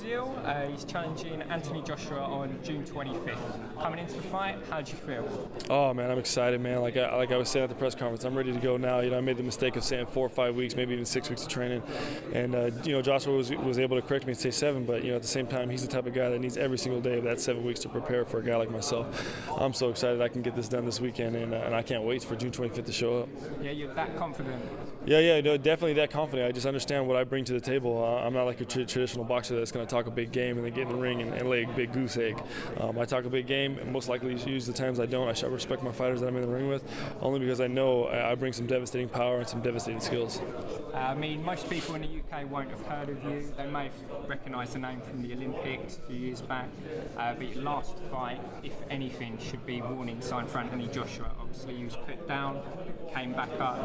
Breazeale. He's challenging Anthony Joshua on June 25th. Coming into the fight, how do you feel? Oh man, I'm excited, man. Like I was saying at the press conference, I'm ready to go now. I made the mistake of saying 4 or 5 weeks, maybe even 6 weeks of training, and Joshua was able to correct me and say 7. But at the same time, he's the type of guy that needs every single day of that 7 weeks to prepare for a guy like myself. I'm so excited I can get this done this weekend, and I can't wait for June 25th to show up. Yeah, you're that confident. Yeah, no, definitely that confident. I just understand what I bring to the table. I'm not like a traditional boxer that's going to talk a big game and then get in the ring and lay a big goose egg. I talk a big game, and most likely use the times I don't. I should respect my fighters that I'm in the ring with, only because I know I bring some devastating power and some devastating skills. Most people in the UK won't have heard of you. They may have recognised the name from the Olympics a few years back. But your last fight, if anything, should be a warning sign for Anthony Joshua. Obviously, he was put down, came back up,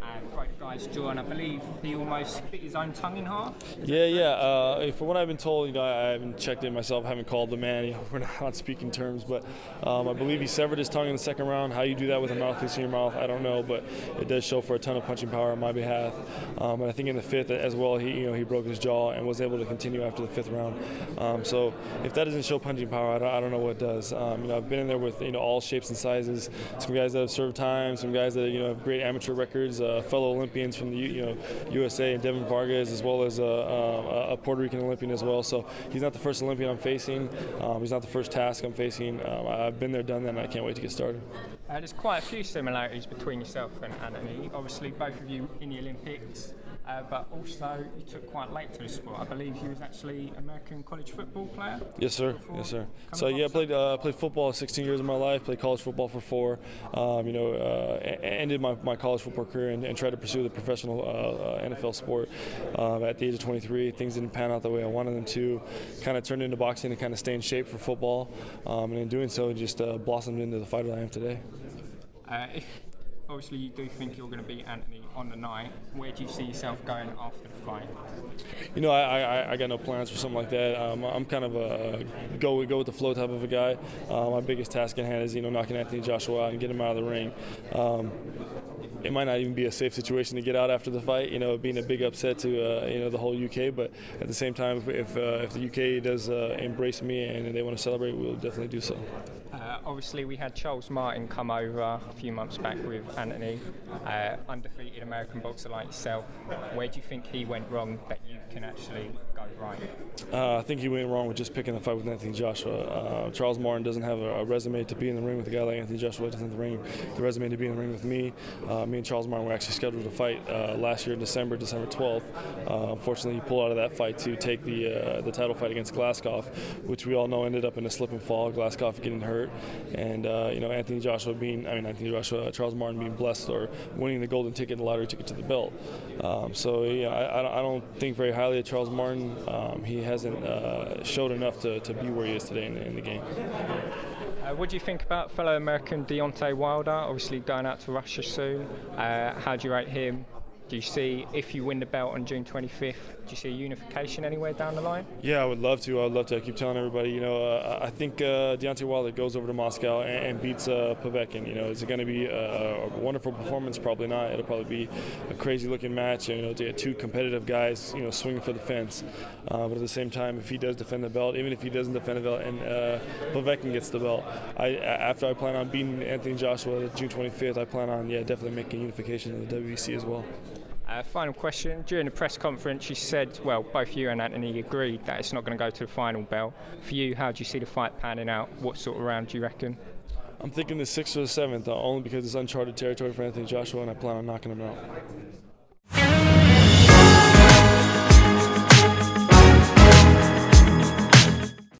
and broke the guy's jaw, and I believe he almost bit his own tongue in half. Yeah. From what I've been told, I haven't checked it myself, haven't called the man. We're not speaking terms, but I believe he severed his tongue in the second round. How you do that with a mouthpiece in your mouth, I don't know, but it does show for a ton of punching power on my behalf. And I think in the fifth as well, he broke his jaw and was able to continue after the fifth round. So if that doesn't show punching power, I don't know what does. I've been in there with all shapes and sizes. Some guys that have served time, some guys that have great amateur records, fellow Olympians from the USA, and Devin Vargas, as well as a Puerto Rican Olympian as well. So he's not the first Olympian I'm facing. He's not the first task I'm facing. I've been there, done that, and I can't wait to get started. There's quite a few similarities between yourself and Anthony. Obviously, both of you in the Olympics, but also you took quite late to the sport. I believe you was actually an American college football player. Yes, sir. So I played football 16 years of my life. Played college football for 4. Ended my college football career and tried to pursue the professional NFL sport at the age of 23. Things didn't pan out the way I wanted them to. Kind of turned into boxing and kind of stay in shape for football, and in doing so, just blossomed into the fighter I am today. If obviously you do think you're going to beat Anthony on the night, where do you see yourself going after the fight? I got no plans for something like that. I'm kind of a go with the flow type of a guy. My biggest task at hand is knocking Anthony Joshua out and get him out of the ring. It might not even be a safe situation to get out after the fight, being a big upset to the whole UK. But at the same time, if the UK does embrace me and they want to celebrate, we'll definitely do so. Obviously, we had Charles Martin come over a few months back with Anthony, undefeated American boxer like yourself. Where do you think he went wrong that you can actually go right? I think he went wrong with just picking the fight with Anthony Joshua. Charles Martin doesn't have a resume to be in the ring with a guy like Anthony Joshua. Doesn't have the resume to be in the ring with me. Me and Charles Martin were actually scheduled to fight last year in December 12th. Unfortunately, he pulled out of that fight to take the title fight against Glasgow, which we all know ended up in a slip and fall. Glasgow getting hurt, and Charles Martin being blessed or winning the golden ticket, the lottery ticket to the belt. I don't think very highly of Charles Martin. He hasn't showed enough to be where he is today in the game. What do you think about fellow American Deontay Wilder, obviously going out to Russia soon? How do you rate him? Do you see, if you win the belt on June 25th, do you see a unification anywhere down the line? Yeah, I would love to. I keep telling everybody, I think Deontay Wilder goes over to Moscow and beats Povetkin. Is it going to be a wonderful performance? Probably not. It'll probably be a crazy-looking match, to get two competitive guys, swinging for the fence. But at the same time, if he does defend the belt, even if he doesn't defend the belt and Povetkin gets the belt, after I plan on beating Anthony Joshua June 25th, I plan on, definitely making unification in the WBC as well. Final question. During the press conference, you said, both you and Anthony agreed that it's not going to go to the final bell. For you, how do you see the fight panning out? What sort of round do you reckon? I'm thinking the 6th or the 7th, only because it's uncharted territory for Anthony Joshua, and I plan on knocking him out.